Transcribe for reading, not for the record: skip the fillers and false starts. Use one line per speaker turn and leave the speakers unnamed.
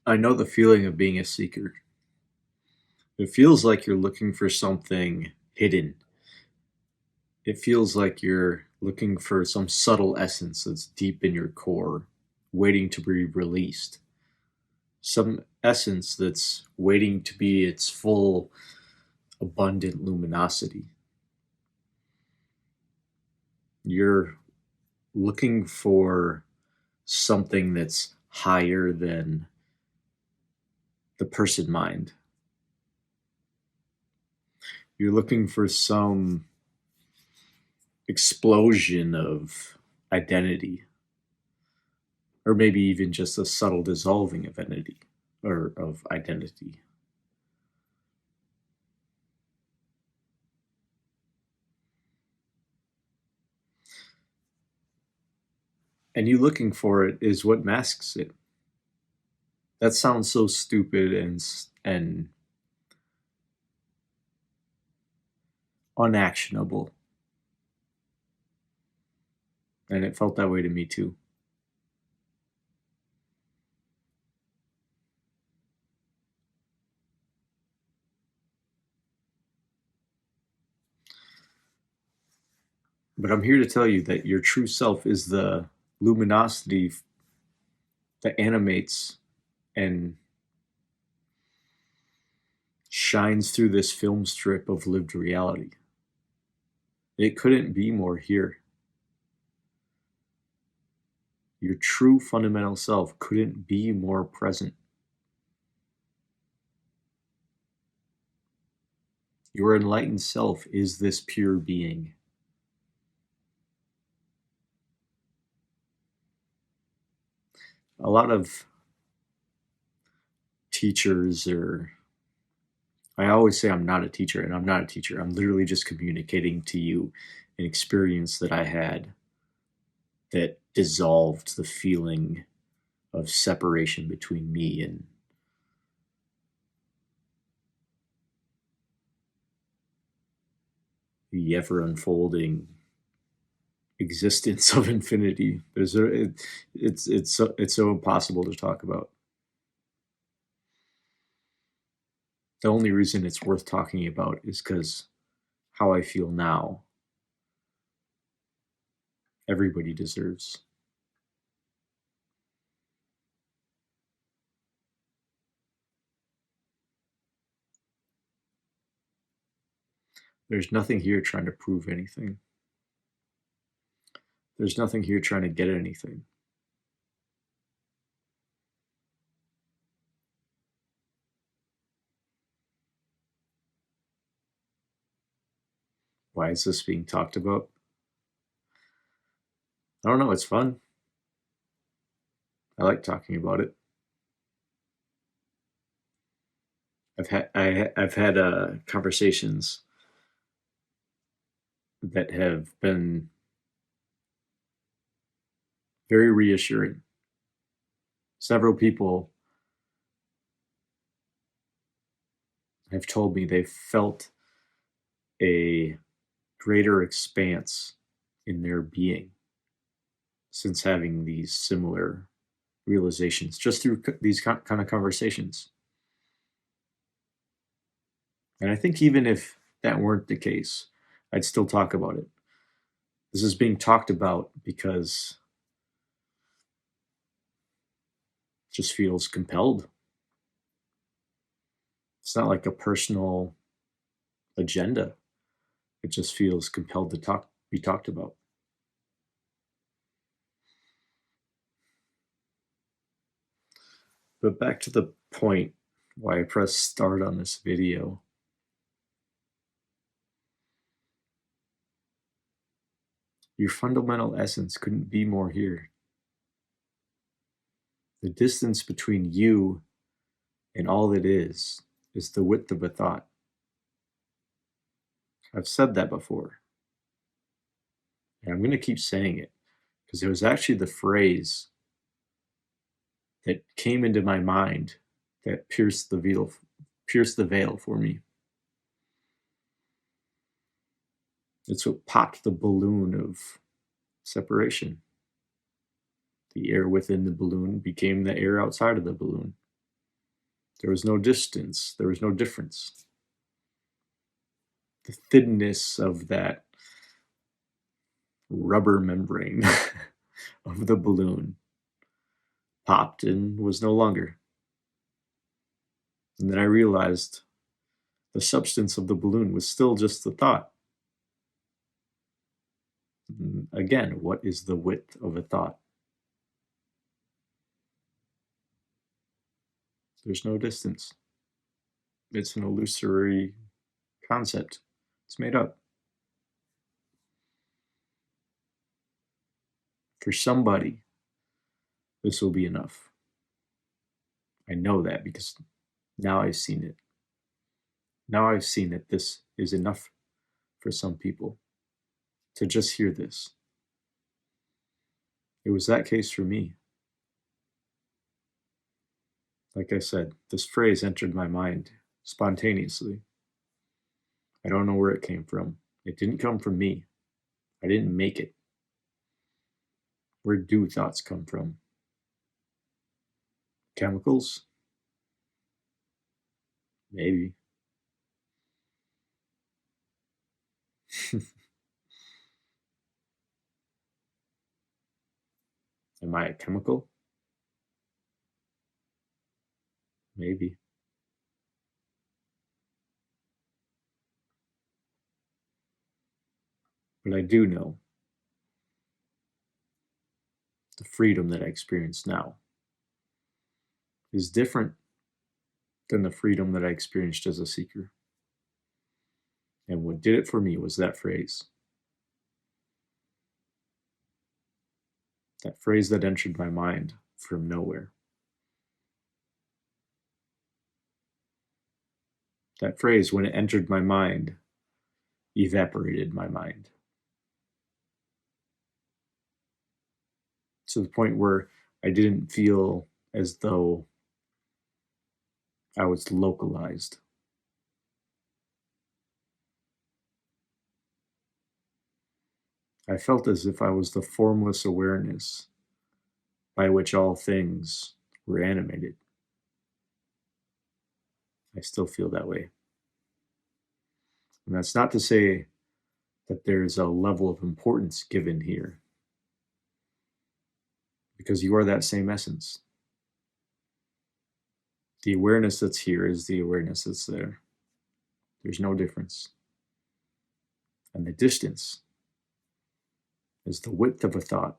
I know the feeling of being a seeker. It feels like you're looking for something hidden. It feels like you're looking for some subtle essence that's deep in your core, waiting to be released. Some essence that's waiting to be its full, abundant luminosity. You're looking for something that's higher than the person mind. You're looking for some explosion of identity, or maybe even just a subtle dissolving of identity or of identity. And you looking for it is what masks it. That sounds so stupid and unactionable, and it felt that way to me too. But I'm here to tell you that your true self is the luminosity that animates and shines through this film strip of lived reality. It couldn't be more here. Your true fundamental self couldn't be more present. Your enlightened self is this pure being. A lot of teachers, or I always say I'm not a teacher, and I'm not a teacher. I'm literally just communicating to you an experience that I had that dissolved the feeling of separation between me and the ever unfolding existence of infinity. It's so impossible to talk about. The only reason it's worth talking about is because how I feel now, everybody deserves. There's nothing here trying to prove anything. There's nothing here trying to get anything. Why is this being talked about? I don't know. It's fun. I like talking about it. I've had conversations that have been very reassuring. Several people have told me they felt a greater expanse in their being since having these similar realizations just through these kind of conversations. And I think even if that weren't the case, I'd still talk about it. This is being talked about because it just feels compelled. It's not like a personal agenda. It just feels compelled to be talked about. But back to the point why I pressed start on this video. Your fundamental essence couldn't be more here. The distance between you and all that is the width of a thought. I've said that before. And I'm going to keep saying it because it was actually the phrase that came into my mind that pierced the veil for me. It's what popped the balloon of separation. The air within the balloon became the air outside of the balloon. There was no distance. There was no difference. The thinness of that rubber membrane of the balloon popped and was no longer. And then I realized the substance of the balloon was still just the thought. And again, what is the width of a thought? There's no distance. It's an illusory concept. It's made up. For somebody, this will be enough. I know that because now I've seen it. Now I've seen that this is enough for some people to just hear this. It was that case for me. Like I said, this phrase entered my mind spontaneously. I don't know where it came from. It didn't come from me. I didn't make it. Where do thoughts come from? Chemicals? Maybe. Am I a chemical? Maybe. But I do know the freedom that I experience now is different than the freedom that I experienced as a seeker. And what did it for me was that phrase. That phrase that entered my mind from nowhere. That phrase, when it entered my mind, evaporated my mind. To the point where I didn't feel as though I was localized. I felt as if I was the formless awareness by which all things were animated. I still feel that way. And that's not to say that there's a level of importance given here, because you are that same essence. The awareness that's here is the awareness that's there. There's no difference. And the distance is the width of a thought.